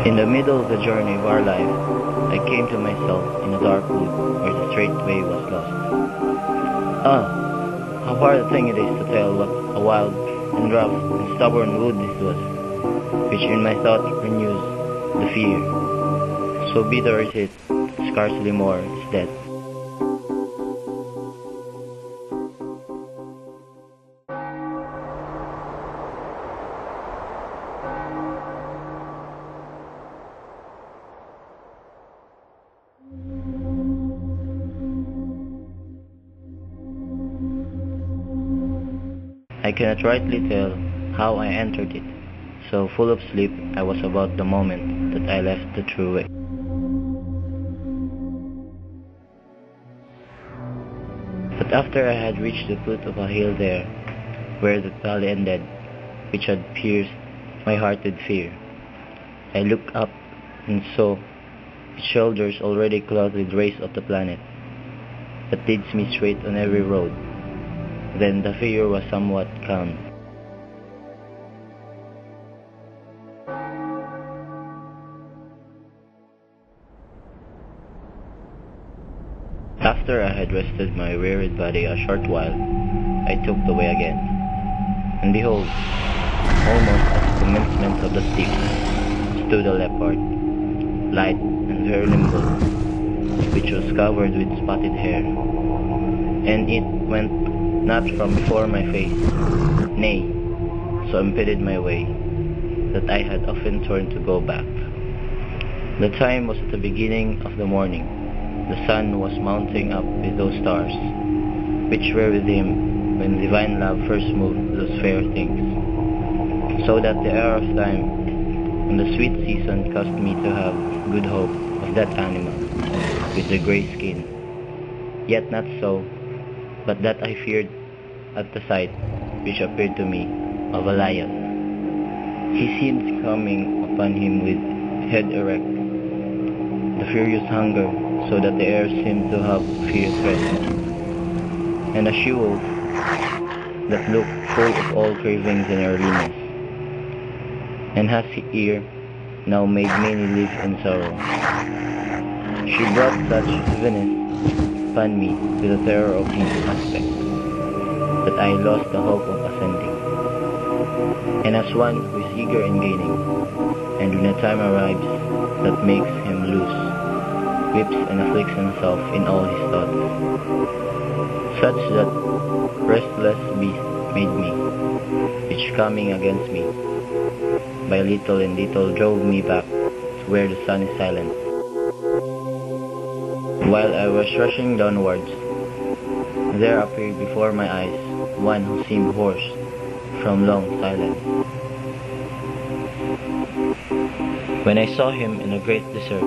In the middle of the journey of our life, I came to myself in a dark wood where the straight way was lost. Ah, how hard a thing it is to tell what a wild and rough and stubborn wood this was, which in my thought renews the fear. So bitter is it, scarcely more is death. I cannot rightly tell how I entered it, so full of sleep I was about the moment that I left the true way. But after I had reached the foot of a hill there, where the valley ended, which had pierced my heart with fear, I looked up and saw its shoulders already clothed with rays of the planet that leads me straight on every road. Then the fear was somewhat calmed. After I had rested my wearied body a short while, I took the way again. And behold, almost at the commencement of the steep, stood a leopard, light and very nimble, which was covered with spotted hair. And it went not from before my face, nay, so impeded my way, that I had often turned to go back. The time was at the beginning of the morning. The sun was mounting up with those stars, which were with him when divine love first moved those fair things, so that the air of time and the sweet season caused me to have good hope of that animal with the grey skin. Yet not so, but that I feared at the sight, which appeared to me, of a lion. He seemed coming upon him with head erect, the furious hunger, so that the air seemed to have fear threatened, and a she-wolf that looked full of all cravings and earliness, and has here now made many live in sorrow. She brought such heaviness upon me with the terror of his aspect, that I lost the hope of ascending. And as one who is eager in gaining, and when a time arrives that makes him lose, whips and afflicts himself in all his thoughts, such that restless beast made me, which coming against me, by little and little drove me back to where the sun is silent. While I was rushing downwards, there appeared before my eyes one who seemed hoarse from long silence. When I saw him in a great desert,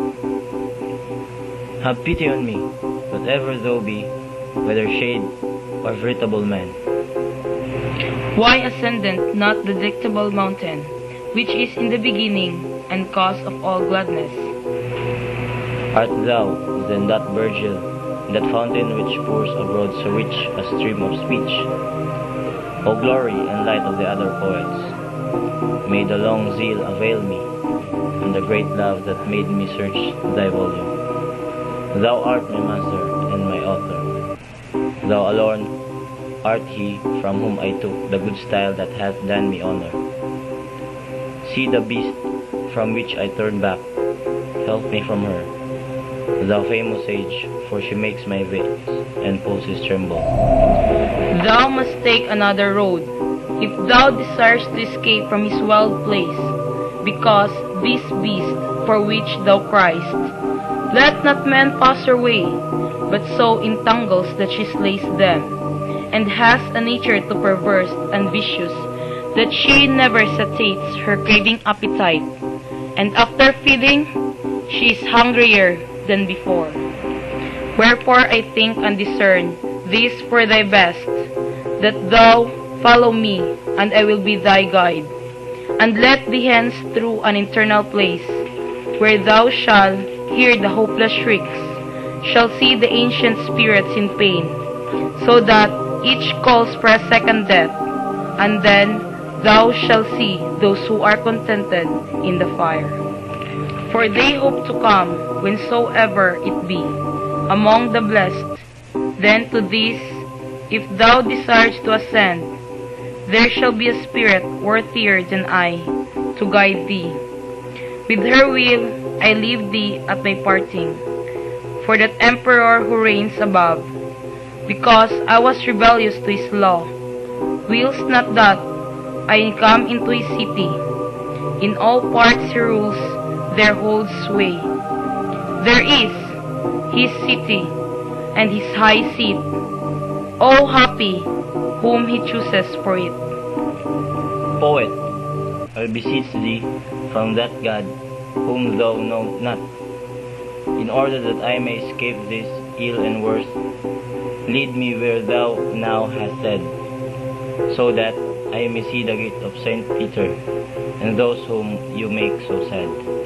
have pity on me, whatever thou be, whether shade or veritable man. Why ascendant not the delectable mountain, which is in the beginning and cause of all gladness? Art thou then that Virgil, that fountain which pours abroad so rich a stream of speech? O glory and light of the other poets, may the long zeal avail me, and the great love that made me search thy volume. Thou art my master and my author. Thou alone art he from whom I took the good style that hath done me honor. See the beast from which I turn back, help me from her. Thou famous sage, for she makes my veins and pulses tremble. Thou must take another road, if thou desirest to escape from his wild place, because this beast for which thou criest, let not men pass her way, but so entangles that she slays them, and has a nature too perverse and vicious, that she never satiates her craving appetite, and after feeding, she is hungrier than before. Wherefore I think and discern this for thy best, that thou follow me, and I will be thy guide, and let thee hence through an internal place, where thou shalt hear the hopeless shrieks, shall see the ancient spirits in pain, so that each calls for a second death, and then thou shalt see those who are contented in the fire. For they hope to come, whensoever it be, among the blessed. Then to this, if thou desirest to ascend, there shall be a spirit worthier than I, to guide thee. With her will I leave thee at my parting, for that emperor who reigns above, because I was rebellious to his law, wills not that I come into his city. In all parts he rules, there holds sway. There is his city and his high seat. Oh, happy whom he chooses for it. Poet, I beseech thee from that God whom thou know not, in order that I may escape this ill and worse, lead me where thou now hast said, so that I may see the gate of Saint Peter, and those whom you make so sad.